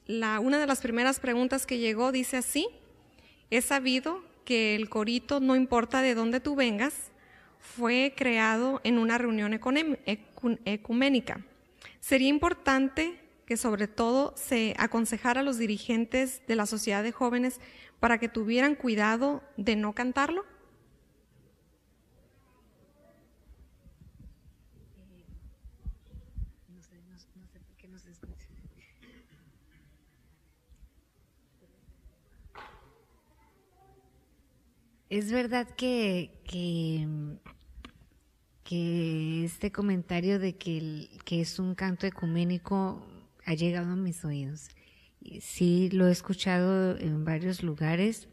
una de las primeras preguntas que llegó dice así: he sabido que el corito, no importa de dónde tú vengas, fue creado en una reunión ecuménica. Sería importante que sobre todo se aconsejara a los dirigentes de la sociedad de jóvenes para que tuvieran cuidado de no cantarlo. Es verdad que este comentario de que es un canto ecuménico ha llegado a mis oídos. Sí, lo he escuchado en varios lugares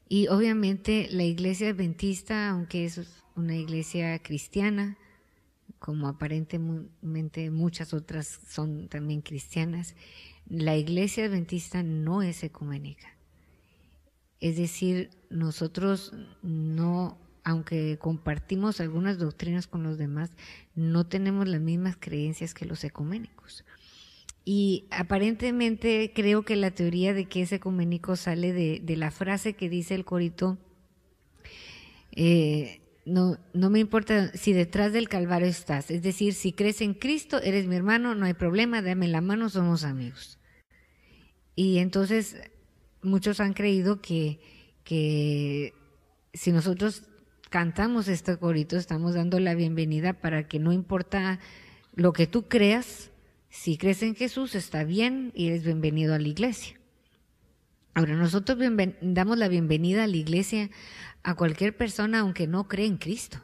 y obviamente la iglesia adventista, aunque es una iglesia cristiana, como aparentemente muchas otras son también cristianas, la iglesia adventista no es ecuménica. Es decir, nosotros no, aunque compartimos algunas doctrinas con los demás, no tenemos las mismas creencias que los ecuménicos. Y aparentemente creo que la teoría de que es ecuménico sale de la frase que dice el corito: no me importa si detrás del Calvario estás, es decir, si crees en Cristo, eres mi hermano, no hay problema, dame la mano, somos amigos. Y entonces muchos han creído que si nosotros cantamos este corito, estamos dando la bienvenida para que no importa lo que tú creas, si crees en Jesús está bien y eres bienvenido a la iglesia. Ahora, nosotros damos la bienvenida a la iglesia a cualquier persona aunque no cree en Cristo,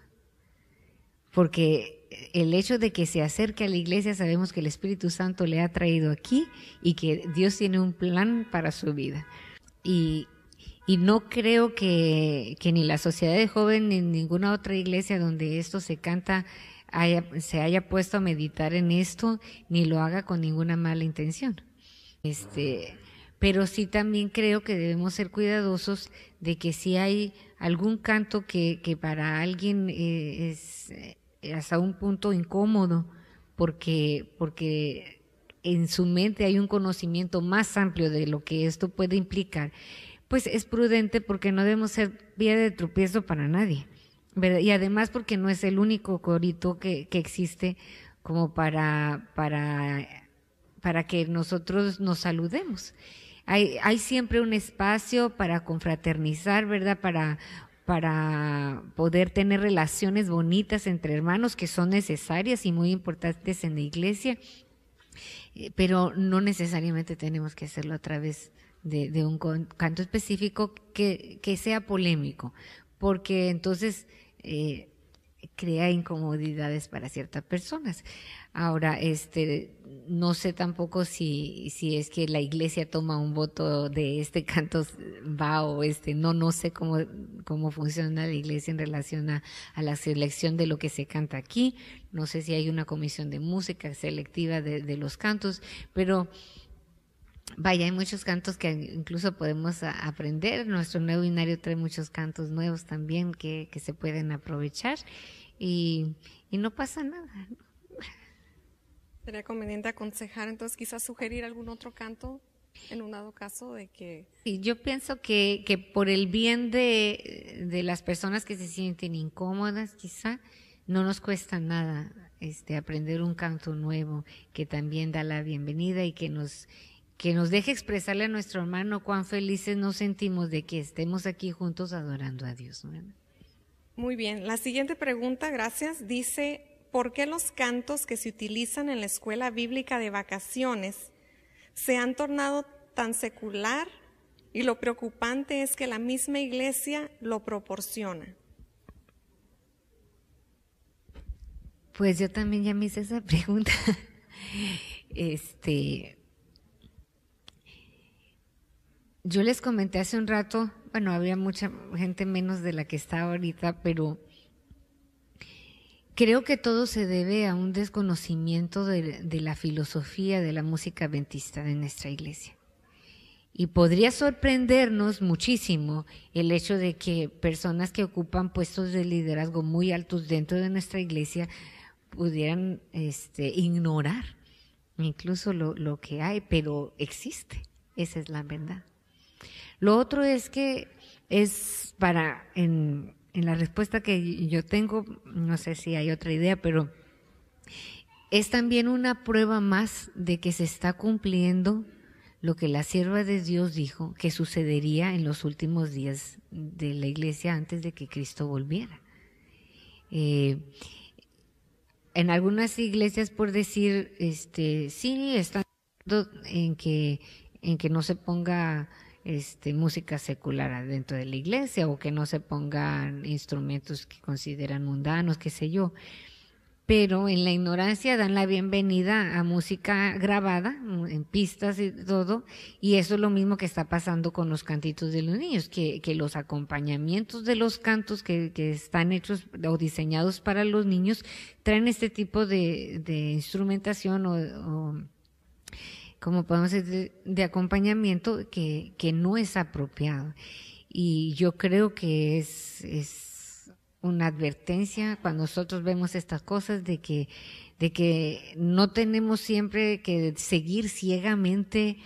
porque el hecho de que se acerque a la iglesia, sabemos que el Espíritu Santo le ha traído aquí y que Dios tiene un plan para su vida. Y no creo que ni la Sociedad de Jóvenes ni ninguna otra iglesia donde esto se canta se haya puesto a meditar en esto, ni lo haga con ninguna mala intención. Pero sí también creo que debemos ser cuidadosos de que si hay algún canto que para alguien es hasta un punto incómodo, porque en su mente hay un conocimiento más amplio de lo que esto puede implicar, pues es prudente, porque no debemos ser vía de tropiezo para nadie, ¿verdad? Y además porque no es el único corito que existe como para que nosotros nos saludemos. Hay siempre un espacio para confraternizar, ¿verdad? Para poder tener relaciones bonitas entre hermanos que son necesarias y muy importantes en la iglesia, pero no necesariamente tenemos que hacerlo a través de un canto específico que sea polémico, porque entonces crea incomodidades para ciertas personas. Ahora, no sé tampoco si es que la iglesia toma un voto de este canto va o no sé cómo funciona la iglesia en relación a la selección de lo que se canta aquí. No sé si hay una comisión de música selectiva de los cantos, pero vaya, hay muchos cantos que incluso podemos aprender. Nuestro nuevo binario trae muchos cantos nuevos también que se pueden aprovechar y no pasa nada, ¿no? Sería conveniente aconsejar, entonces quizás sugerir algún otro canto en un dado caso de que... Sí, yo pienso que por el bien de las personas que se sienten incómodas, quizá no nos cuesta nada aprender un canto nuevo que también da la bienvenida y que nos deje expresarle a nuestro hermano cuán felices nos sentimos de que estemos aquí juntos adorando a Dios, ¿no? Muy bien, la siguiente pregunta, gracias, dice: ¿por qué los cantos que se utilizan en la escuela bíblica de vacaciones se han tornado tan secular y lo preocupante es que la misma iglesia lo proporciona? Pues yo también ya me hice esa pregunta. Yo les comenté hace un rato, bueno, había mucha gente menos de la que está ahorita, pero creo que todo se debe a un desconocimiento de la filosofía de la música adventista de nuestra iglesia. Y podría sorprendernos muchísimo el hecho de que personas que ocupan puestos de liderazgo muy altos dentro de nuestra iglesia pudieran ignorar incluso lo que hay, pero existe, esa es la verdad. Lo otro es que es en la respuesta que yo tengo, no sé si hay otra idea, pero es también una prueba más de que se está cumpliendo lo que la sierva de Dios dijo que sucedería en los últimos días de la iglesia antes de que Cristo volviera. En algunas iglesias, por decir, sí, están en que no se ponga música secular dentro de la iglesia o que no se pongan instrumentos que consideran mundanos, qué sé yo. Pero en la ignorancia dan la bienvenida a música grabada, en pistas y todo, y eso es lo mismo que está pasando con los cantitos de los niños, que los acompañamientos de los cantos que están hechos o diseñados para los niños traen este tipo de instrumentación o como podemos decir, de acompañamiento que no es apropiado. Y yo creo que es una advertencia cuando nosotros vemos estas cosas de que no tenemos siempre que seguir ciegamente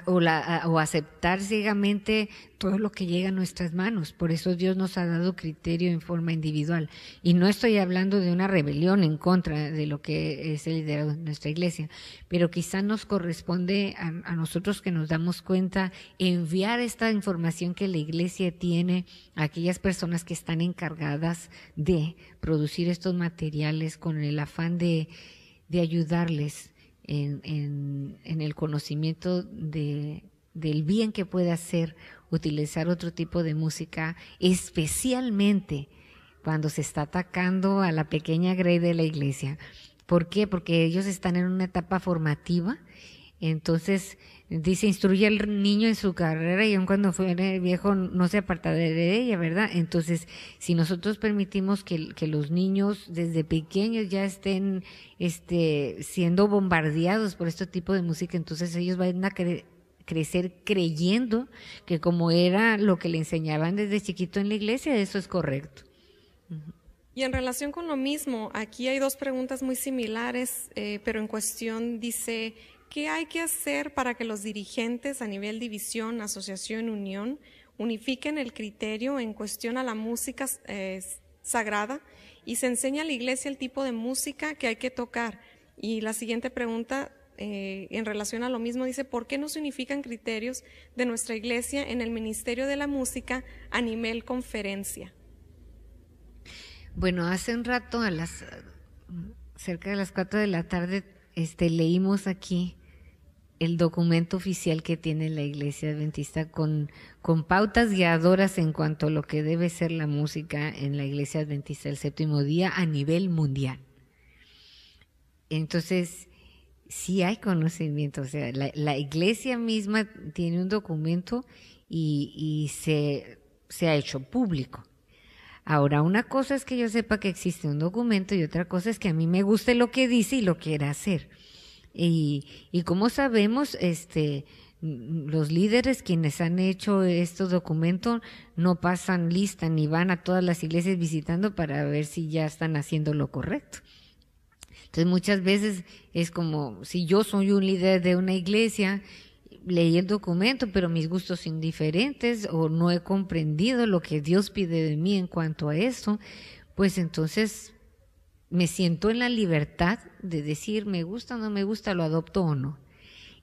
o aceptar ciegamente todo lo que llega a nuestras manos. Por eso Dios nos ha dado criterio en forma individual. Y no estoy hablando de una rebelión en contra de lo que es el liderazgo de nuestra iglesia, pero quizá nos corresponde a nosotros que nos damos cuenta enviar esta información que la iglesia tiene a aquellas personas que están encargadas de producir estos materiales con el afán de ayudarles en el conocimiento del bien que puede hacer utilizar otro tipo de música, especialmente cuando se está atacando a la pequeña grey de la iglesia. ¿Por qué? Porque ellos están en una etapa formativa. Entonces dice, instruye al niño en su carrera y aun cuando fuere viejo no se apartará de ella, ¿verdad? Entonces, si nosotros permitimos que los niños desde pequeños ya estén siendo bombardeados por este tipo de música, entonces ellos van a crecer creyendo que como era lo que le enseñaban desde chiquito en la iglesia, eso es correcto. Y en relación con lo mismo, aquí hay dos preguntas muy similares, pero en cuestión dice, ¿qué hay que hacer para que los dirigentes a nivel división, asociación, unión, unifiquen el criterio en cuestión a la música sagrada y se enseñe a la iglesia el tipo de música que hay que tocar? Y la siguiente pregunta, en relación a lo mismo, dice, ¿por qué no se unifican criterios de nuestra iglesia en el ministerio de la música a nivel conferencia? Bueno, hace un rato, cerca de las 4 de la tarde, leímos aquí el documento oficial que tiene la Iglesia Adventista con pautas guiadoras en cuanto a lo que debe ser la música en la Iglesia Adventista del Séptimo Día a nivel mundial. Entonces, sí hay conocimiento, o sea, la Iglesia misma tiene un documento y se ha hecho público. Ahora, una cosa es que yo sepa que existe un documento y otra cosa es que a mí me guste lo que dice y lo quiera hacer. Y como sabemos, los líderes quienes han hecho estos documentos no pasan lista ni van a todas las iglesias visitando para ver si ya están haciendo lo correcto. Entonces muchas veces es como si yo soy un líder de una iglesia, leí el documento, pero mis gustos son diferentes o no he comprendido lo que Dios pide de mí en cuanto a eso, pues entonces me siento en la libertad de decir me gusta o no me gusta, lo adopto o no.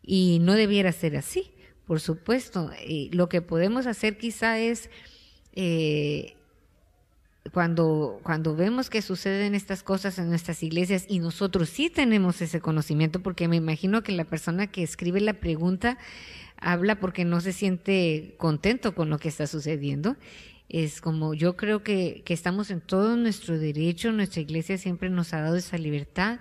Y no debiera ser así, por supuesto. Lo que podemos hacer quizá es cuando vemos que suceden estas cosas en nuestras iglesias y nosotros sí tenemos ese conocimiento, porque me imagino que la persona que escribe la pregunta habla porque no se siente contento con lo que está sucediendo. Es como yo creo que estamos en todo nuestro derecho, nuestra iglesia siempre nos ha dado esa libertad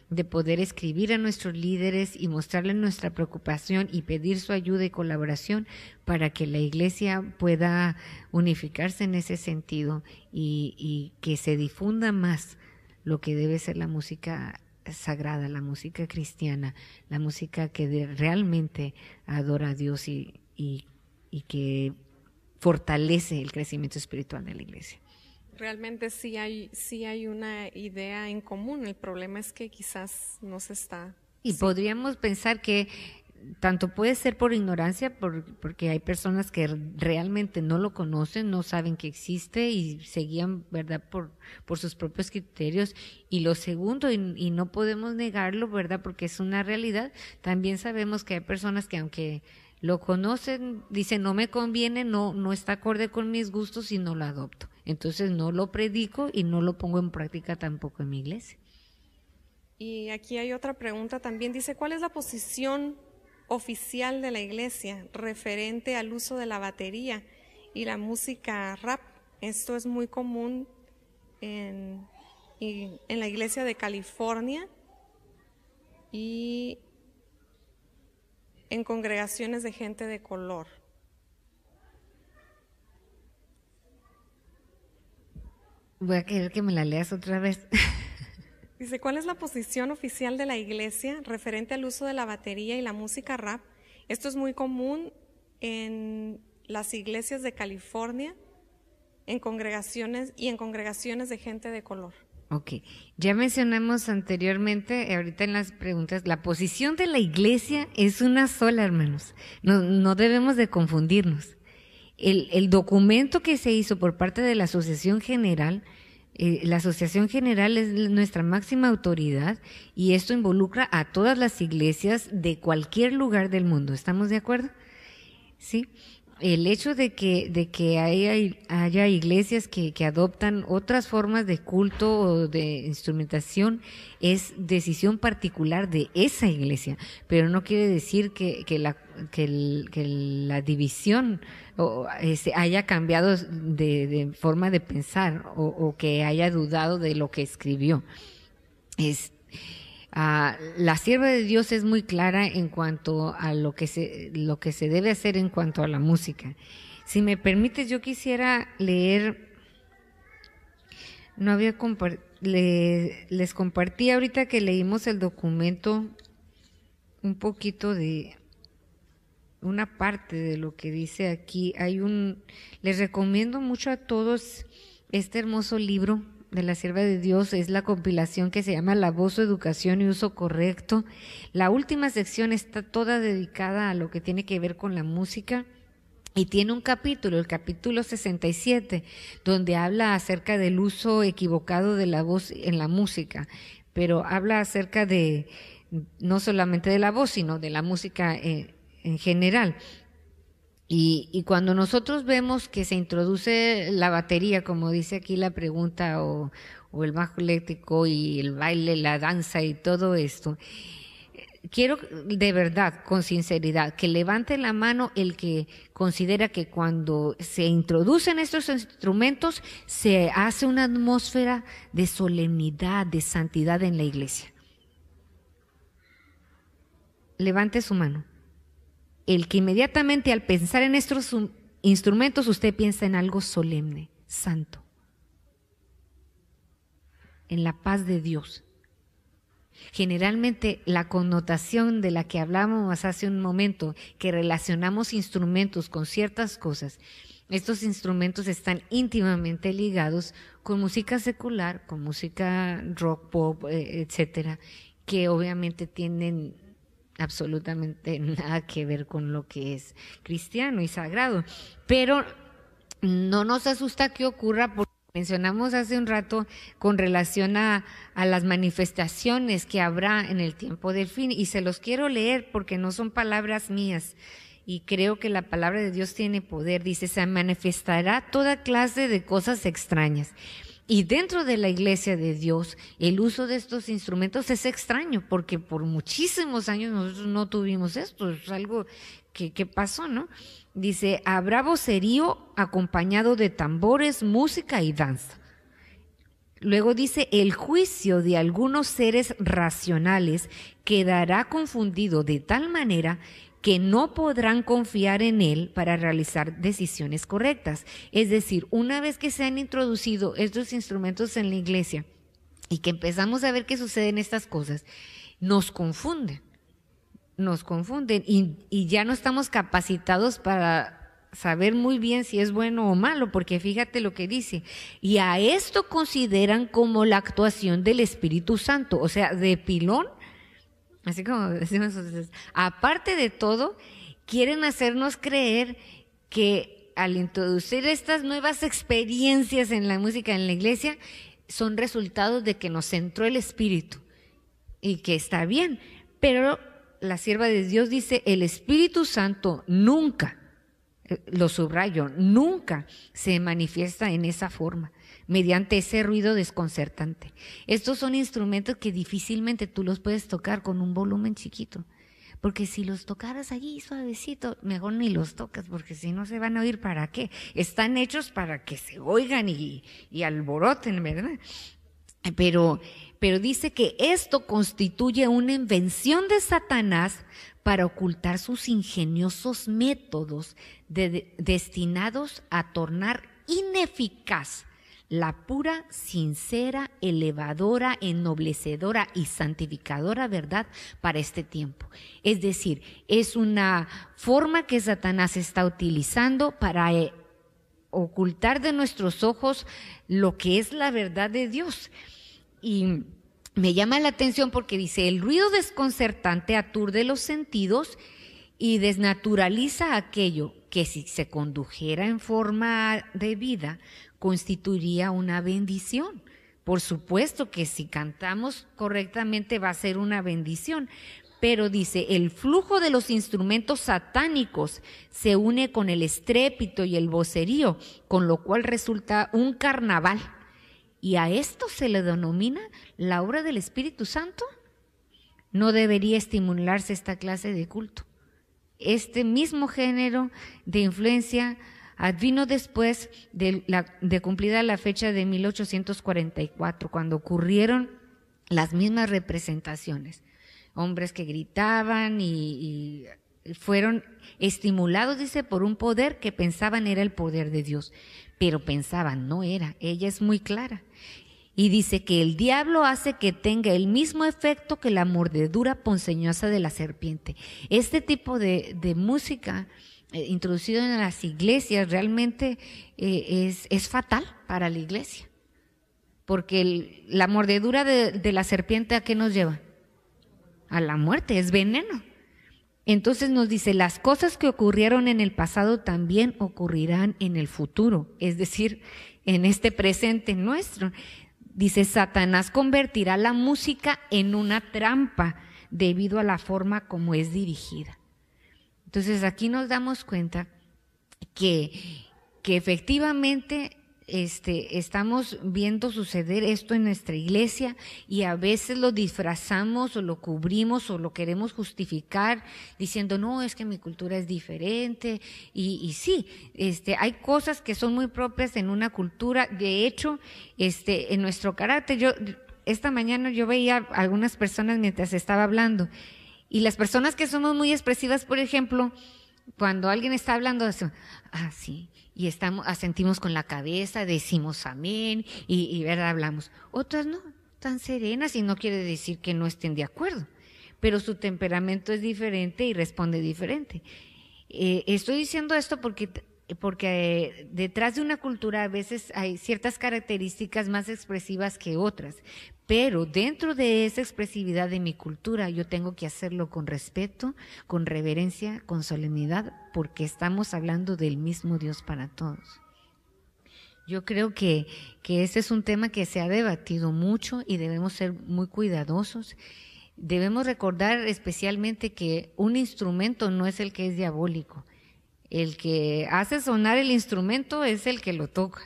de poder escribir a nuestros líderes y mostrarles nuestra preocupación y pedir su ayuda y colaboración para que la iglesia pueda unificarse en ese sentido y que se difunda más lo que debe ser la música sagrada, la música cristiana, la música que realmente adora a Dios y que fortalece el crecimiento espiritual de la iglesia. Realmente sí hay una idea en común. El problema es que quizás no se está. Y podríamos pensar que tanto puede ser por ignorancia, porque hay personas que realmente no lo conocen, no saben que existe y se guían, ¿verdad?, por sus propios criterios. Y lo segundo, y no podemos negarlo, ¿verdad?, porque es una realidad, también sabemos que hay personas que aunque lo conocen, dicen no me conviene, no está acorde con mis gustos y no lo adopto. Entonces no lo predico y no lo pongo en práctica tampoco en mi iglesia. Y aquí hay otra pregunta también, dice, ¿cuál es la posición oficial de la iglesia referente al uso de la batería y la música rap? Esto es muy común en la iglesia de California y en congregaciones de gente de color. Voy a querer que me la leas otra vez. Dice, ¿cuál es la posición oficial de la iglesia referente al uso de la batería y la música rap? Esto es muy común en las iglesias de California, en congregaciones de gente de color. Ok, ya mencionamos anteriormente, ahorita en las preguntas, la posición de la iglesia es una sola, hermanos. No debemos de confundirnos. El documento que se hizo por parte de la Asociación General, la Asociación General es nuestra máxima autoridad y esto involucra a todas las iglesias de cualquier lugar del mundo. ¿Estamos de acuerdo? Sí. El hecho de que haya iglesias que adoptan otras formas de culto o de instrumentación es decisión particular de esa iglesia, pero no quiere decir que la división haya cambiado de forma de pensar o que haya dudado de lo que escribió. La sierva de Dios es muy clara en cuanto a lo que se debe hacer en cuanto a la música. Si me permites, yo quisiera leer, les compartí ahorita que leímos el documento un poquito de una parte de lo que dice aquí. Les recomiendo mucho a todos este hermoso libro de la sierva de Dios, es la compilación que se llama La Voz, Educación y Uso Correcto. La última sección está toda dedicada a lo que tiene que ver con la música y tiene un capítulo, el capítulo 67, donde habla acerca del uso equivocado de la voz en la música, pero habla acerca de no solamente de la voz, sino de la música en general. Y cuando nosotros vemos que se introduce la batería, como dice aquí la pregunta, o el bajo eléctrico y el baile, la danza y todo esto, quiero de verdad, con sinceridad, que levante la mano el que considera que cuando se introducen estos instrumentos se hace una atmósfera de solemnidad, de santidad en la iglesia. Levante su mano. El que inmediatamente al pensar en estos instrumentos usted piensa en algo solemne, santo, en la paz de Dios. Generalmente la connotación de la que hablábamos hace un momento, que relacionamos instrumentos con ciertas cosas, estos instrumentos están íntimamente ligados con música secular, con música rock, pop, etcétera, que obviamente tienen absolutamente nada que ver con lo que es cristiano y sagrado, pero no nos asusta que ocurra, porque mencionamos hace un rato con relación a las manifestaciones que habrá en el tiempo del fin, y se los quiero leer porque no son palabras mías y creo que la palabra de Dios tiene poder. Dice, se manifestará toda clase de cosas extrañas. Y dentro de la iglesia de Dios, el uso de estos instrumentos es extraño, porque por muchísimos años nosotros no tuvimos esto, es algo que pasó, ¿no? Dice, habrá vocerío acompañado de tambores, música y danza. Luego dice, el juicio de algunos seres racionales quedará confundido de tal manera que no podrán confiar en él para realizar decisiones correctas. Es decir, una vez que se han introducido estos instrumentos en la iglesia y que empezamos a ver que suceden estas cosas, nos confunden y ya no estamos capacitados para saber muy bien si es bueno o malo, porque fíjate lo que dice, y a esto consideran como la actuación del Espíritu Santo, o sea, de pilón, así como decimos, aparte de todo, quieren hacernos creer que al introducir estas nuevas experiencias en la música, en la iglesia, son resultados de que nos entró el Espíritu y que está bien, pero la sierva de Dios dice, el Espíritu Santo nunca, lo subrayo, nunca se manifiesta en esa forma, mediante ese ruido desconcertante. Estos son instrumentos que difícilmente tú los puedes tocar con un volumen chiquito, porque si los tocaras allí suavecito, mejor ni los tocas, porque si no se van a oír, ¿para qué? Están hechos para que se oigan y alboroten, ¿verdad? Pero dice que esto constituye una invención de Satanás para ocultar sus ingeniosos métodos destinados a tornar ineficaz la pura, sincera, elevadora, ennoblecedora y santificadora verdad para este tiempo. Es decir, es una forma que Satanás está utilizando para ocultar de nuestros ojos lo que es la verdad de Dios. Y me llama la atención porque dice, el ruido desconcertante aturde los sentidos y desnaturaliza aquello que si se condujera en forma de vida, constituiría una bendición. Por supuesto que si cantamos correctamente va a ser una bendición, pero dice, el flujo de los instrumentos satánicos se une con el estrépito y el vocerío, con lo cual resulta un carnaval. ¿Y a esto se le denomina la obra del Espíritu Santo? No debería estimularse esta clase de culto. Este mismo género de influencia advino después de cumplida la fecha de 1844, cuando ocurrieron las mismas representaciones. Hombres que gritaban y fueron estimulados, dice, por un poder que pensaban era el poder de Dios, pero pensaban, no era, ella es muy clara. Y dice que el diablo hace que tenga el mismo efecto que la mordedura ponzoñosa de la serpiente. Este tipo de música introducido en las iglesias realmente es fatal para la iglesia, porque la mordedura de la serpiente, ¿a qué nos lleva? A la muerte, es veneno. Entonces nos dice, las cosas que ocurrieron en el pasado también ocurrirán en el futuro, es decir, en este presente nuestro. Dice, Satanás convertirá la música en una trampa debido a la forma como es dirigida. Entonces aquí nos damos cuenta que efectivamente estamos viendo suceder esto en nuestra iglesia y a veces lo disfrazamos o lo cubrimos o lo queremos justificar diciendo, no, es que mi cultura es diferente y sí, hay cosas que son muy propias en una cultura. De hecho, en nuestro carácter, esta mañana yo veía a algunas personas mientras estaba hablando y las personas que somos muy expresivas, por ejemplo, cuando alguien está hablando, sí, y asentimos con la cabeza, decimos amén y verdad, hablamos. Otras no, tan serenas, y no quiere decir que no estén de acuerdo, pero su temperamento es diferente y responde diferente. Estoy diciendo esto porque detrás de una cultura a veces hay ciertas características más expresivas que otras, pero dentro de esa expresividad de mi cultura yo tengo que hacerlo con respeto, con reverencia, con solemnidad, porque estamos hablando del mismo Dios para todos. Yo creo que ese es un tema que se ha debatido mucho y debemos ser muy cuidadosos. Debemos recordar especialmente que un instrumento no es el que es diabólico. El que hace sonar el instrumento es el que lo toca,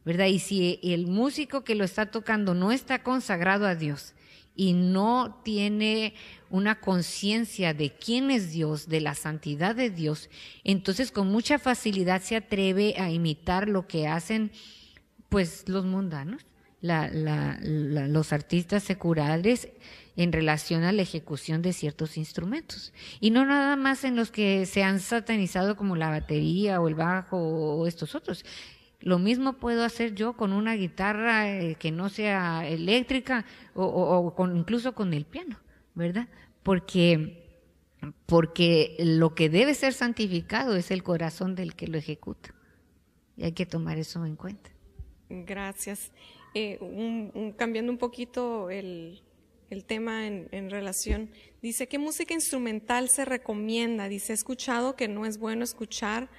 ¿verdad? Y si el músico que lo está tocando no está consagrado a Dios y no tiene una conciencia de quién es Dios, de la santidad de Dios, entonces con mucha facilidad se atreve a imitar lo que hacen pues los mundanos, los artistas seculares en relación a la ejecución de ciertos instrumentos. Y no nada más en los que se han satanizado como la batería o el bajo o estos otros. Lo mismo puedo hacer yo con una guitarra que no sea eléctrica o incluso con el piano, ¿verdad? Porque porque lo que debe ser santificado es el corazón del que lo ejecuta. Y hay que tomar eso en cuenta. Gracias. Cambiando un poquito el tema en relación, dice, ¿qué música instrumental se recomienda? Dice, he escuchado que no es bueno escuchar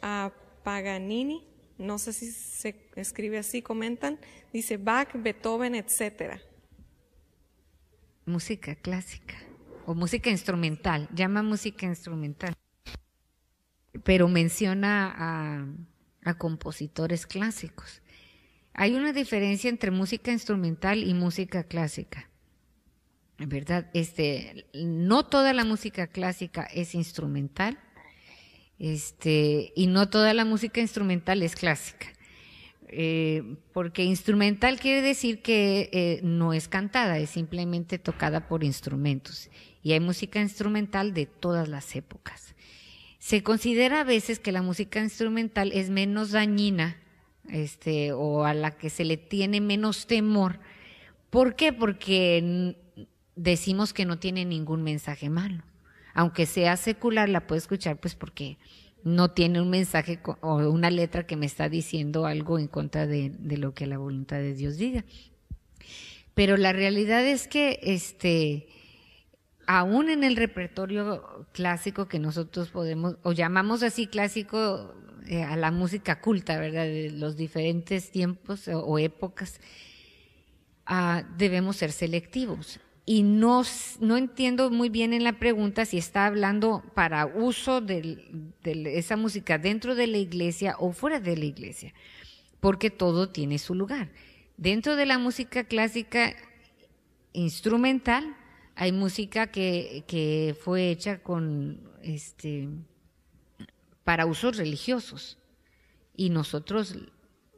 a Paganini, no sé si se escribe así, comentan, dice Bach, Beethoven, etcétera. Música clásica o música instrumental, llama música instrumental, pero menciona a compositores clásicos. Hay una diferencia entre música instrumental y música clásica, ¿verdad? No toda la música clásica es instrumental, y no toda la música instrumental es clásica. Porque instrumental quiere decir que no es cantada, es simplemente tocada por instrumentos. Y hay música instrumental de todas las épocas. Se considera a veces que la música instrumental es menos dañina, o a la que se le tiene menos temor. ¿Por qué? Porque decimos que no tiene ningún mensaje malo. Aunque sea secular, la puedo escuchar pues porque no tiene un mensaje o una letra que me está diciendo algo en contra de lo que la voluntad de Dios diga. Pero la realidad es que aún en el repertorio clásico que nosotros podemos, o llamamos así clásico a la música culta, ¿verdad? De los diferentes tiempos o épocas, debemos ser selectivos. Y no entiendo muy bien en la pregunta si está hablando para uso de esa música dentro de la iglesia o fuera de la iglesia, porque todo tiene su lugar. Dentro de la música clásica instrumental hay música que fue hecha para usos religiosos y nosotros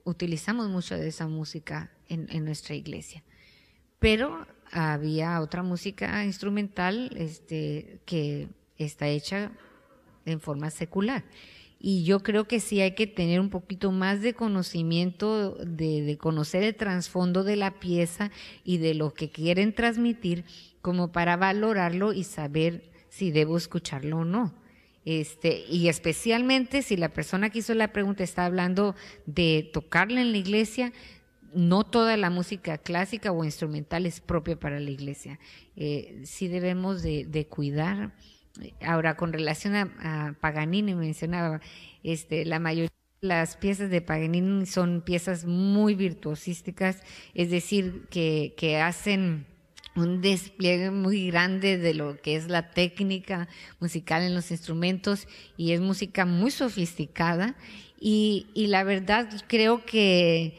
utilizamos mucho de esa música en nuestra iglesia. Pero había otra música instrumental que está hecha en forma secular. Y yo creo que sí hay que tener un poquito más de conocimiento, de conocer el trasfondo de la pieza y de lo que quieren transmitir, como para valorarlo y saber si debo escucharlo o no. Y especialmente si la persona que hizo la pregunta está hablando de tocarla en la iglesia, no toda la música clásica o instrumental es propia para la iglesia. Sí debemos de cuidar. Ahora, con relación a Paganini, mencionaba, la mayoría de las piezas de Paganini son piezas muy virtuosísticas, es decir, que hacen un despliegue muy grande de lo que es la técnica musical en los instrumentos y es música muy sofisticada y la verdad creo que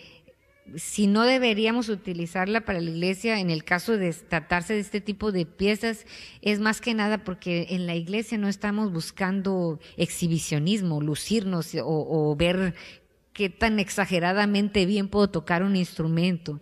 si no deberíamos utilizarla para la iglesia, en el caso de tratarse de este tipo de piezas, es más que nada porque en la iglesia no estamos buscando exhibicionismo, lucirnos o ver qué tan exageradamente bien puedo tocar un instrumento.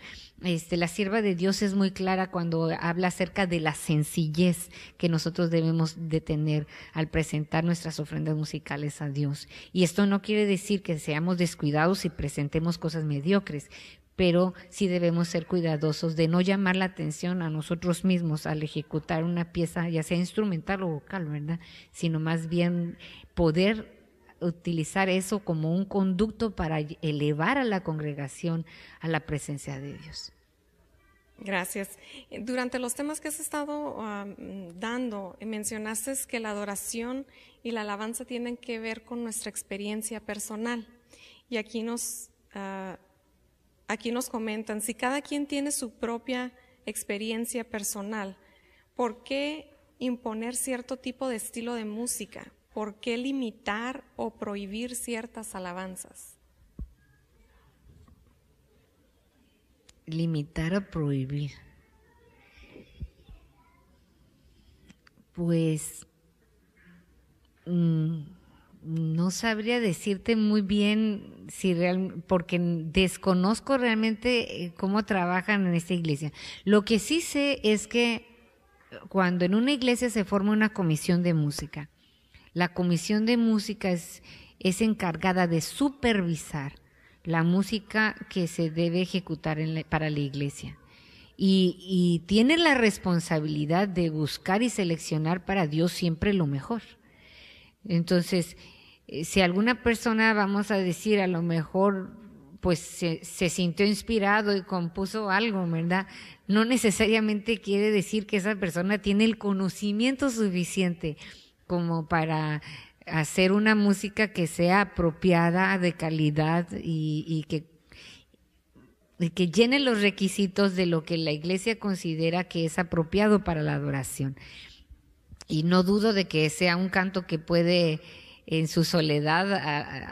La sierva de Dios es muy clara cuando habla acerca de la sencillez que nosotros debemos de tener al presentar nuestras ofrendas musicales a Dios. Y esto no quiere decir que seamos descuidados y presentemos cosas mediocres, pero sí debemos ser cuidadosos de no llamar la atención a nosotros mismos al ejecutar una pieza, ya sea instrumental o vocal, ¿verdad? Sino más bien poder utilizar eso como un conducto para elevar a la congregación a la presencia de Dios. Gracias. Durante los temas que has estado dando, mencionaste que la adoración y la alabanza tienen que ver con nuestra experiencia personal. Y aquí nos comentan, si cada quien tiene su propia experiencia personal, ¿por qué imponer cierto tipo de estilo de música? ¿Por qué limitar o prohibir ciertas alabanzas? Limitar o prohibir. Pues no sabría decirte muy bien si porque desconozco realmente cómo trabajan en esta iglesia. Lo que sí sé es que cuando en una iglesia se forma una comisión de música, la comisión de música es encargada de supervisar la música que se debe ejecutar para la iglesia. y tiene la responsabilidad de buscar y seleccionar para Dios siempre lo mejor. Entonces, si alguna persona, vamos a decir, a lo mejor pues se sintió inspirado y compuso algo, ¿verdad? No necesariamente quiere decir que esa persona tiene el conocimiento suficiente como para hacer una música que sea apropiada, de calidad y que llene los requisitos de lo que la iglesia considera que es apropiado para la adoración. Y no dudo de que sea un canto que puede en su soledad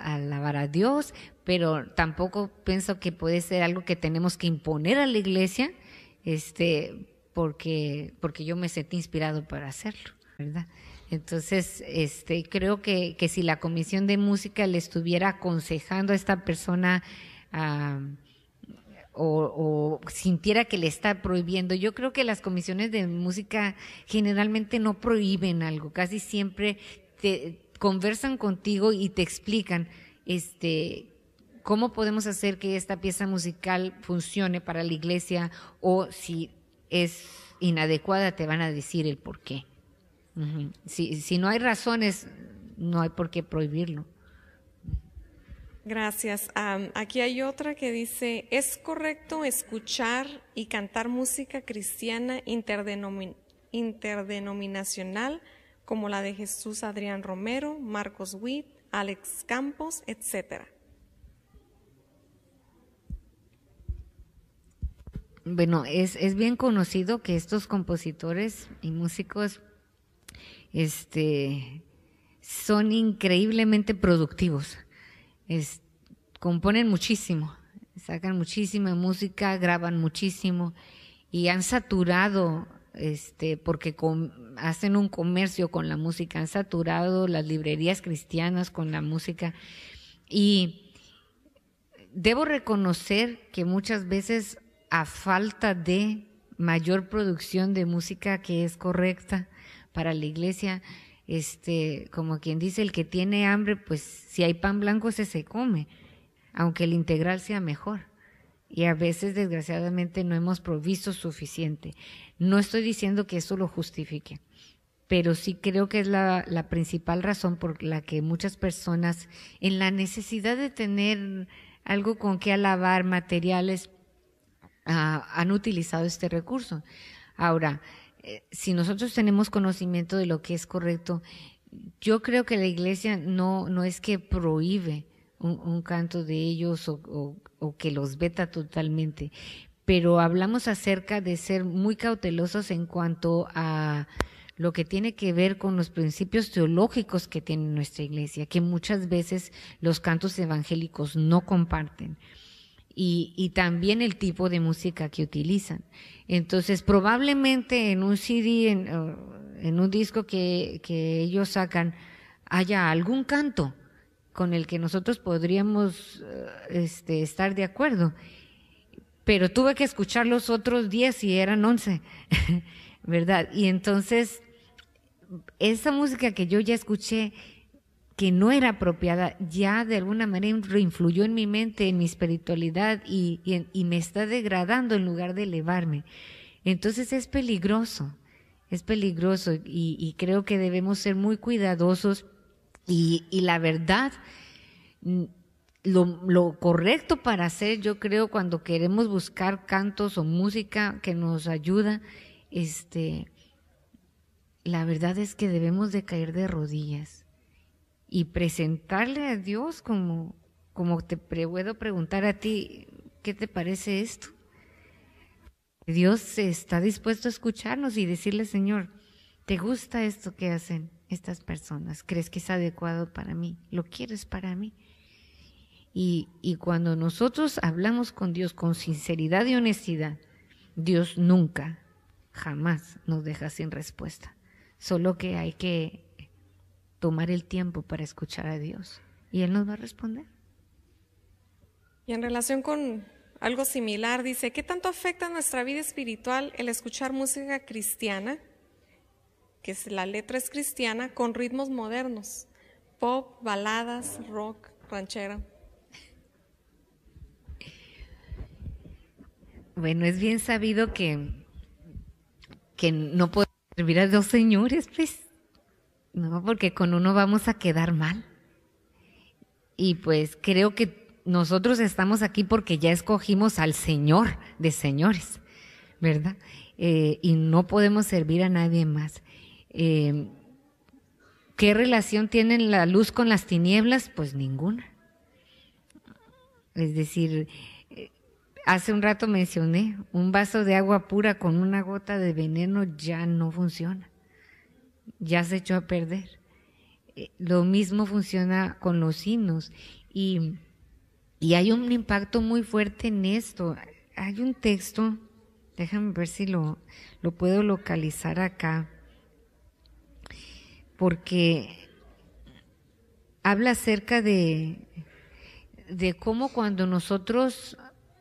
alabar a Dios, pero tampoco pienso que puede ser algo que tenemos que imponer a la iglesia, porque yo me sentí inspirado para hacerlo, ¿verdad? Entonces, creo que si la comisión de música le estuviera aconsejando a esta persona o sintiera que le está prohibiendo, yo creo que las comisiones de música generalmente no prohíben algo, casi siempre te conversan contigo y te explican cómo podemos hacer que esta pieza musical funcione para la iglesia, o si es inadecuada te van a decir el por qué. Uh-huh. Si no hay razones, no hay por qué prohibirlo. Gracias. Aquí hay otra que dice, ¿es correcto escuchar y cantar música cristiana interdenominacional como la de Jesús Adrián Romero, Marcos Witt, Alex Campos, etcétera? Bueno, es bien conocido que estos compositores y músicos son increíblemente productivos. Componen muchísimo, sacan muchísima música, graban muchísimo y han saturado, porque hacen un comercio con la música, han saturado las librerías cristianas con la música. Y debo reconocer que muchas veces, a falta de mayor producción de música que es correcta para la iglesia, como quien dice, el que tiene hambre, pues si hay pan blanco se come, aunque el integral sea mejor. Y a veces, desgraciadamente, no hemos provisto suficiente. No estoy diciendo que eso lo justifique, pero sí creo que es la principal razón por la que muchas personas, en la necesidad de tener algo con que alabar, materiales, han utilizado este recurso. Ahora, si nosotros tenemos conocimiento de lo que es correcto, yo creo que la iglesia no es que prohíbe un canto de ellos o que los veta totalmente, pero hablamos acerca de ser muy cautelosos en cuanto a lo que tiene que ver con los principios teológicos que tiene nuestra iglesia, que muchas veces los cantos evangélicos no comparten. Y también el tipo de música que utilizan. Entonces, probablemente en un CD, en un disco que ellos sacan, haya algún canto con el que nosotros podríamos estar de acuerdo. Pero tuve que escuchar los otros 10 y eran 11, ¿verdad? Y entonces, esa música que yo ya escuché, que no era apropiada, ya de alguna manera influyó en mi mente, en mi espiritualidad y me está degradando en lugar de elevarme. Entonces es peligroso y creo que debemos ser muy cuidadosos y la verdad, lo correcto para hacer, yo creo, cuando queremos buscar cantos o música que nos ayuda, la verdad es que debemos de caer de rodillas y presentarle a Dios como te puedo preguntar a ti, ¿qué te parece esto? Dios está dispuesto a escucharnos y decirle, Señor, ¿te gusta esto que hacen estas personas? ¿Crees que es adecuado para mí? ¿Lo quieres para mí? Y cuando nosotros hablamos con Dios con sinceridad y honestidad, Dios nunca, jamás nos deja sin respuesta. Solo que hay que tomar el tiempo para escuchar a Dios y Él nos va a responder. Y en relación con algo similar, dice, ¿qué tanto afecta nuestra vida espiritual el escuchar música cristiana, que la letra es cristiana, con ritmos modernos, pop, baladas, rock, ranchera? Bueno, es bien sabido que no podemos servir a dos señores, pues, no, porque con uno vamos a quedar mal. Y pues creo que nosotros estamos aquí porque ya escogimos al Señor de señores, ¿verdad? Y no podemos servir a nadie más. ¿Qué relación tienen la luz con las tinieblas? Pues ninguna. Es decir, hace un rato mencioné, un vaso de agua pura con una gota de veneno ya no funciona, ya se echó a perder. Lo mismo funciona con los himnos y hay un impacto muy fuerte en esto. Hay un texto, déjame ver si lo puedo localizar acá, porque habla acerca de cómo cuando nosotros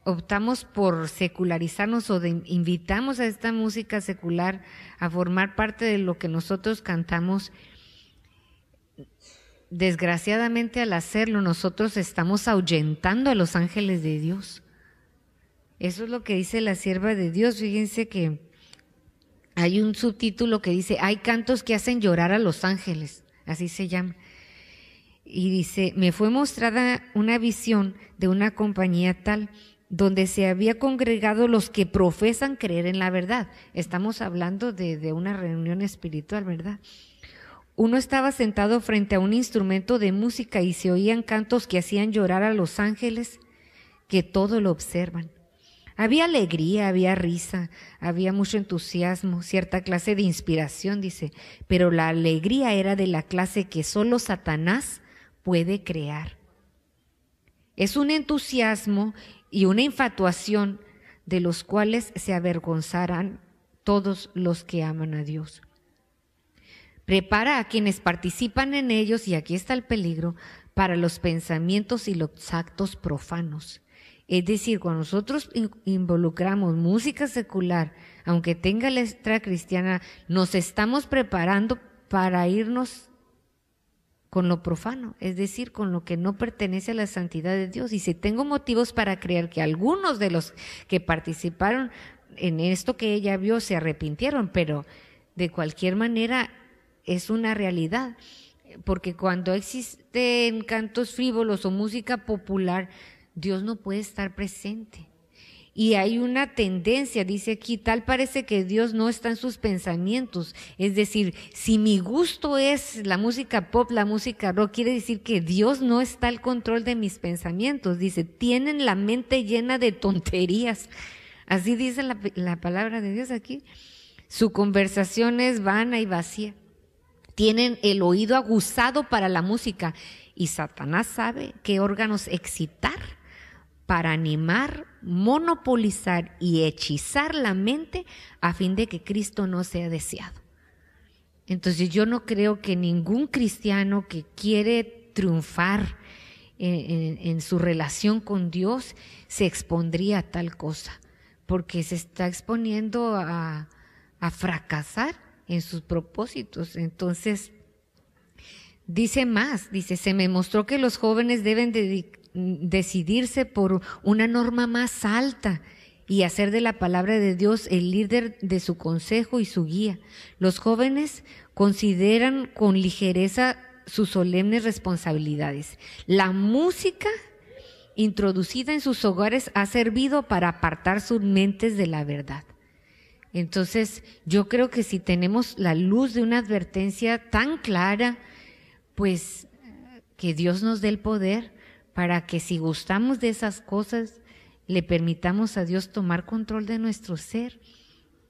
optamos por secularizarnos o invitamos a esta música secular a formar parte de lo que nosotros cantamos, desgraciadamente al hacerlo nosotros estamos ahuyentando a los ángeles de Dios. Eso es lo que dice la sierva de Dios. Fíjense que hay un subtítulo que dice, hay cantos que hacen llorar a los ángeles, así se llama. Y dice, me fue mostrada una visión de una compañía tal donde se había congregado los que profesan creer en la verdad. Estamos hablando de una reunión espiritual, ¿verdad? Uno estaba sentado frente a un instrumento de música y se oían cantos que hacían llorar a los ángeles que todo lo observan. Había alegría, había risa, había mucho entusiasmo, cierta clase de inspiración, dice, pero la alegría era de la clase que solo Satanás puede crear. Es un entusiasmo y una infatuación de los cuales se avergonzarán todos los que aman a Dios. Prepara a quienes participan en ellos, y aquí está el peligro, para los pensamientos y los actos profanos. Es decir, cuando nosotros involucramos música secular, aunque tenga letra cristiana, nos estamos preparando para irnos con lo profano, es decir, con lo que no pertenece a la santidad de Dios. Y si tengo motivos para creer que algunos de los que participaron en esto que ella vio se arrepintieron, pero de cualquier manera es una realidad, porque cuando existen cantos frívolos o música popular, Dios no puede estar presente. Y hay una tendencia, dice aquí, tal parece que Dios no está en sus pensamientos. Es decir, si mi gusto es la música pop, la música rock, quiere decir que Dios no está al control de mis pensamientos. Dice, tienen la mente llena de tonterías. Así dice la palabra de Dios aquí. Su conversación es vana y vacía. Tienen el oído aguzado para la música y Satanás sabe qué órganos excitar para animar, monopolizar y hechizar la mente a fin de que Cristo no sea deseado. Entonces yo no creo que ningún cristiano que quiere triunfar en su relación con Dios se expondría a tal cosa, porque se está exponiendo a fracasar en sus propósitos. Entonces, dice más, dice, se me mostró que los jóvenes deben decidirse por una norma más alta y hacer de la palabra de Dios el líder de su consejo y su guía. Los jóvenes consideran con ligereza sus solemnes responsabilidades. La música introducida en sus hogares ha servido para apartar sus mentes de la verdad. Entonces, yo creo que si tenemos la luz de una advertencia tan clara, pues que Dios nos dé el poder para que si gustamos de esas cosas, le permitamos a Dios tomar control de nuestro ser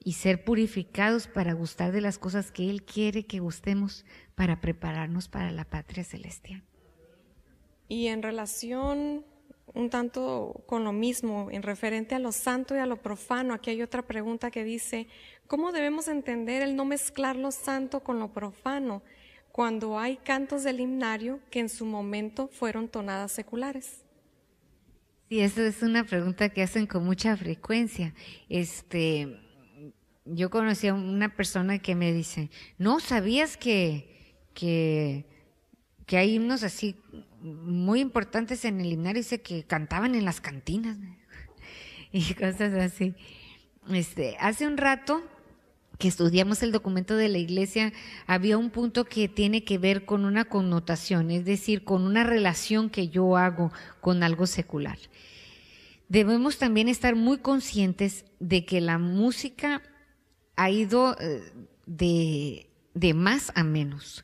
y ser purificados para gustar de las cosas que Él quiere que gustemos para prepararnos para la patria celestial. Y en relación un tanto con lo mismo, en referente a lo santo y a lo profano, aquí hay otra pregunta que dice, ¿cómo debemos entender el no mezclar lo santo con lo profano cuando hay cantos del himnario que en su momento fueron tonadas seculares? Sí, esa es una pregunta que hacen con mucha frecuencia. Yo conocí a una persona que me dice, ¿no sabías que hay himnos así muy importantes en el himnario? Dice que cantaban en las cantinas. y cosas así. Hace un rato que estudiamos el documento de la iglesia, había un punto que tiene que ver con una connotación, es decir, con una relación que yo hago con algo secular. Debemos también estar muy conscientes de que la música ha ido de más a menos.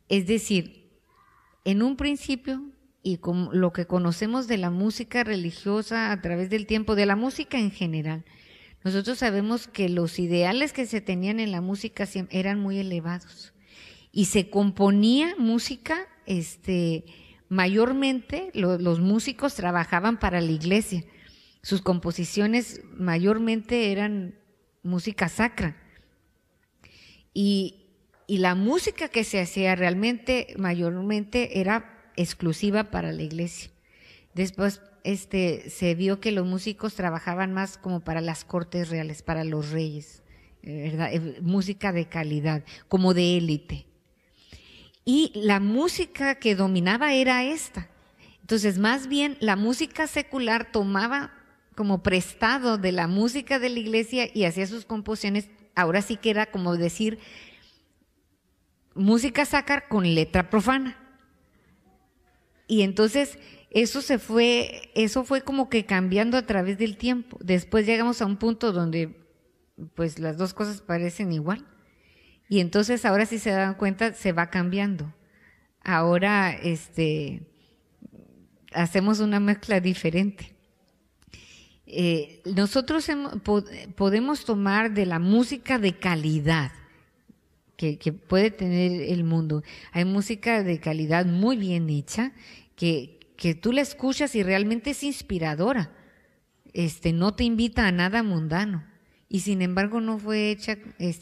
Es decir, en un principio, y con lo que conocemos de la música religiosa a través del tiempo, de la música en general, nosotros sabemos que los ideales que se tenían en la música eran muy elevados y se componía música, mayormente los músicos trabajaban para la iglesia. Sus composiciones mayormente eran música sacra y la música que se hacía realmente mayormente era exclusiva para la iglesia. Después se vio que los músicos trabajaban más como para las cortes reales, para los reyes, ¿verdad? Música de calidad, como de élite. Y la música que dominaba era esta. Entonces, más bien, la música secular tomaba como prestado de la música de la iglesia y hacía sus composiciones. Ahora sí que era como decir música sacra con letra profana. Y entonces eso fue como que cambiando a través del tiempo. Después llegamos a un punto donde pues las dos cosas parecen igual. Y entonces ahora si se dan cuenta se va cambiando. Ahora hacemos una mezcla diferente. Nosotros podemos tomar de la música de calidad que puede tener el mundo. Hay música de calidad muy bien hecha que tú la escuchas y realmente es inspiradora. No te invita a nada mundano y sin embargo no fue hecha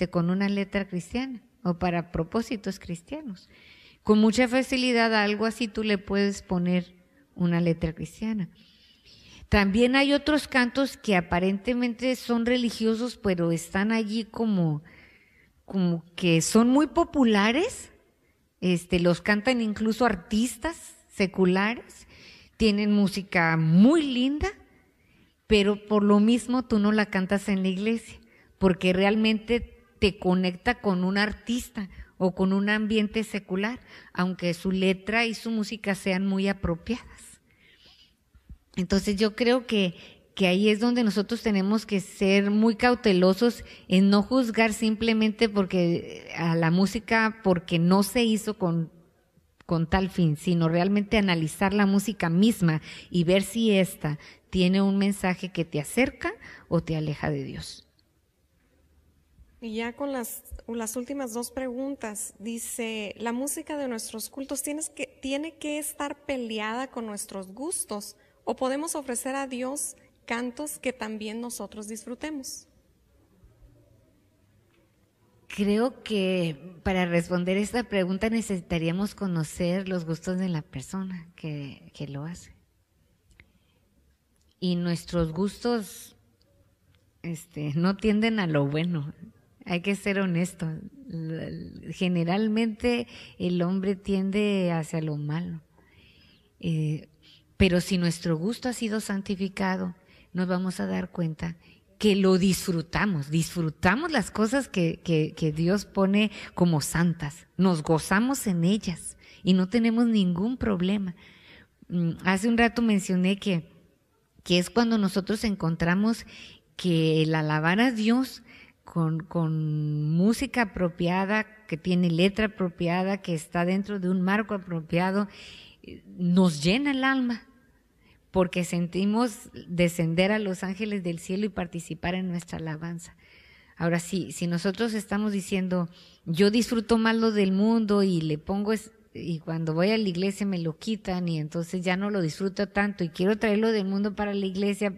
con una letra cristiana o para propósitos cristianos. Con mucha facilidad a algo así tú le puedes poner una letra cristiana. También hay otros cantos que aparentemente son religiosos, pero están allí como que son muy populares, los cantan incluso artistas seculares, tienen música muy linda, pero por lo mismo tú no la cantas en la iglesia, porque realmente te conecta con un artista o con un ambiente secular, aunque su letra y su música sean muy apropiadas. Entonces yo creo que ahí es donde nosotros tenemos que ser muy cautelosos en no juzgar simplemente porque a la música porque no se hizo con tal fin, sino realmente analizar la música misma y ver si ésta tiene un mensaje que te acerca o te aleja de Dios. Y ya con las últimas dos preguntas, dice, la música de nuestros cultos tiene que estar peleada con nuestros gustos, o podemos ofrecer a Dios cantos que también nosotros disfrutemos. Creo que para responder esta pregunta necesitaríamos conocer los gustos de la persona que lo hace. Y nuestros gustos no tienden a lo bueno, hay que ser honestos. Generalmente el hombre tiende hacia lo malo. Pero si nuestro gusto ha sido santificado, nos vamos a dar cuenta que lo disfrutamos las cosas que Dios pone como santas, nos gozamos en ellas y no tenemos ningún problema. Hace un rato mencioné que es cuando nosotros encontramos que el alabar a Dios con música apropiada, que tiene letra apropiada, que está dentro de un marco apropiado, nos llena el alma, porque sentimos descender a los ángeles del cielo y participar en nuestra alabanza. Ahora sí, si nosotros estamos diciendo, yo disfruto más lo del mundo y le pongo, y cuando voy a la iglesia me lo quitan y entonces ya no lo disfruto tanto y quiero traerlo del mundo para la iglesia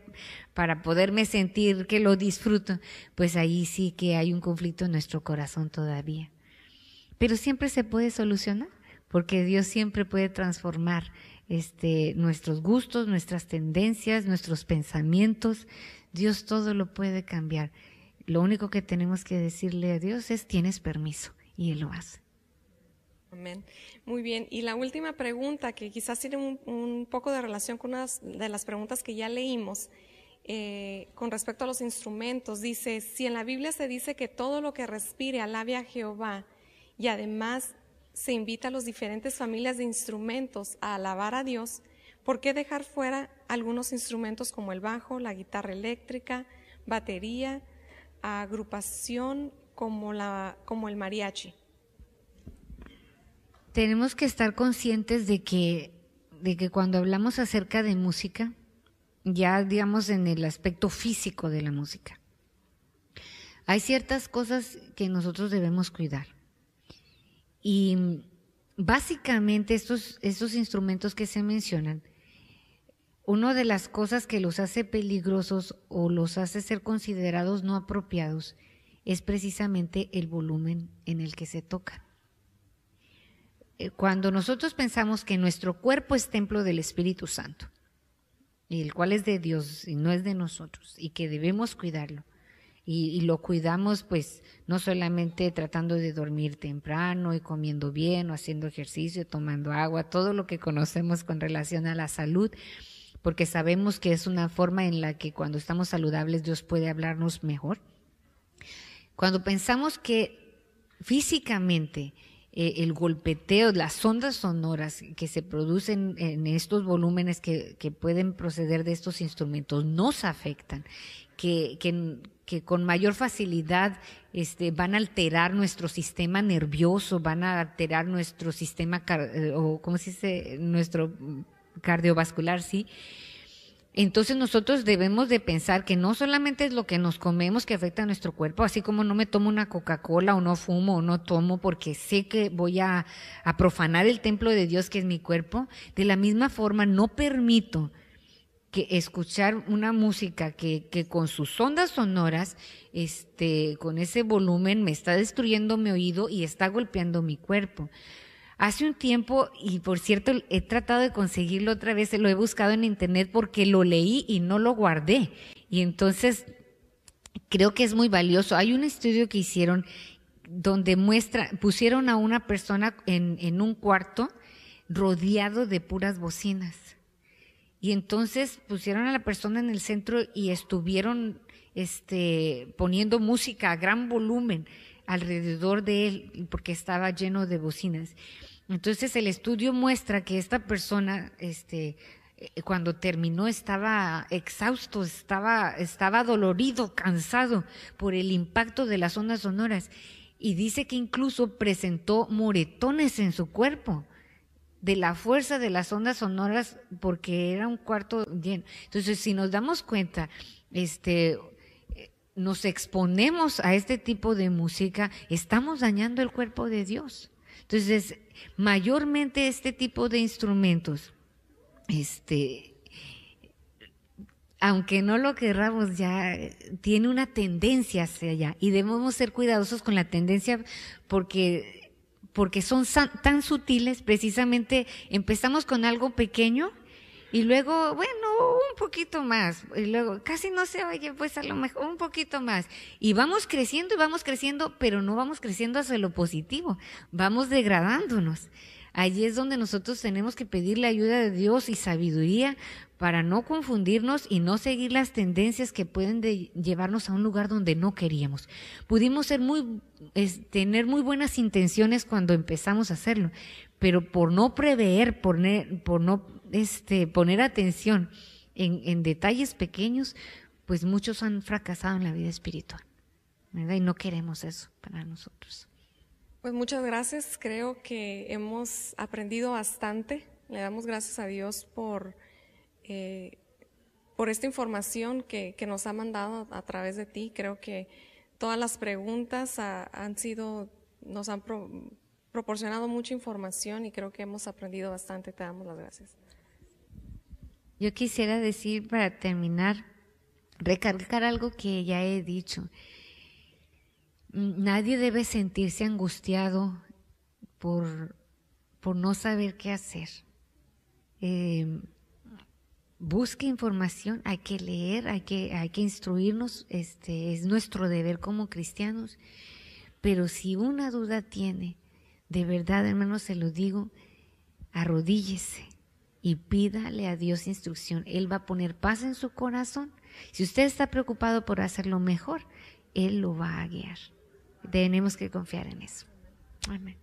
para poderme sentir que lo disfruto, pues ahí sí que hay un conflicto en nuestro corazón todavía. Pero siempre se puede solucionar, porque Dios siempre puede transformar nuestros gustos, nuestras tendencias, nuestros pensamientos. Dios todo lo puede cambiar. Lo único que tenemos que decirle a Dios es: tienes permiso, y Él lo hace. Amén. Muy bien. Y la última pregunta, que quizás tiene un poco de relación con una de las preguntas que ya leímos, con respecto a los instrumentos. Dice, si en la Biblia se dice que todo lo que respire alabe a Jehová, y además se invita a las diferentes familias de instrumentos a alabar a Dios, ¿por qué dejar fuera algunos instrumentos como el bajo, la guitarra eléctrica, batería, agrupación como el mariachi? Tenemos que estar conscientes de que cuando hablamos acerca de música, ya digamos en el aspecto físico de la música, hay ciertas cosas que nosotros debemos cuidar. Y básicamente estos instrumentos que se mencionan, una de las cosas que los hace peligrosos o los hace ser considerados no apropiados es precisamente el volumen en el que se tocan. Cuando nosotros pensamos que nuestro cuerpo es templo del Espíritu Santo, el cual es de Dios y no es de nosotros, y que debemos cuidarlo, y lo cuidamos pues no solamente tratando de dormir temprano y comiendo bien o haciendo ejercicio, tomando agua, todo lo que conocemos con relación a la salud, porque sabemos que es una forma en la que cuando estamos saludables Dios puede hablarnos mejor. Cuando pensamos que físicamente el golpeteo, las ondas sonoras que se producen en estos volúmenes que pueden proceder de estos instrumentos nos afectan, que con mayor facilidad van a alterar nuestro sistema nervioso, van a alterar nuestro sistema, nuestro cardiovascular, ¿sí? Entonces nosotros debemos de pensar que no solamente es lo que nos comemos que afecta a nuestro cuerpo, así como no me tomo una Coca-Cola o no fumo o no tomo porque sé que voy a profanar el templo de Dios que es mi cuerpo, de la misma forma no permito que escuchar una música que con sus ondas sonoras, con ese volumen me está destruyendo mi oído y está golpeando mi cuerpo. Hace un tiempo, y por cierto he tratado de conseguirlo otra vez, lo he buscado en internet porque lo leí y no lo guardé. Y entonces creo que es muy valioso. Hay un estudio que hicieron donde pusieron a una persona en un cuarto rodeado de puras bocinas. Y entonces pusieron a la persona en el centro y estuvieron poniendo música a gran volumen alrededor de él porque estaba lleno de bocinas. Entonces el estudio muestra que esta persona cuando terminó estaba exhausto, estaba dolorido, cansado por el impacto de las ondas sonoras, y dice que incluso presentó moretones en su cuerpo de la fuerza de las ondas sonoras porque era un cuarto lleno. Entonces, si nos damos cuenta, nos exponemos a este tipo de música, estamos dañando el cuerpo de Dios. Entonces, mayormente este tipo de instrumentos, aunque no lo querramos, ya tiene una tendencia hacia allá, y debemos ser cuidadosos con la tendencia porque son tan sutiles. Precisamente empezamos con algo pequeño y luego, bueno, un poquito más, y luego casi no se oye, pues a lo mejor un poquito más, y vamos creciendo, pero no vamos creciendo hacia lo positivo, vamos degradándonos. Allí es donde nosotros tenemos que pedir la ayuda de Dios y sabiduría para no confundirnos y no seguir las tendencias que pueden llevarnos a un lugar donde no queríamos. Pudimos tener muy buenas intenciones cuando empezamos a hacerlo, pero por no prever, por no poner atención en detalles pequeños, pues muchos han fracasado en la vida espiritual, ¿verdad? Y no queremos eso para nosotros. Pues muchas gracias, creo que hemos aprendido bastante. Le damos gracias a Dios por esta información que nos ha mandado a través de ti. Creo que todas las preguntas nos han proporcionado mucha información y creo que hemos aprendido bastante. Te damos las gracias. Yo quisiera decir, para terminar, recalcar algo que ya he dicho. Nadie debe sentirse angustiado por no saber qué hacer. Busque información, hay que leer, hay que instruirnos, es nuestro deber como cristianos. Pero si una duda tiene, de verdad, hermano, se lo digo, arrodíllese y pídale a Dios instrucción. Él va a poner paz en su corazón Si usted está preocupado por hacerlo mejor, Él lo va a guiar. Tenemos que confiar en eso. Amén.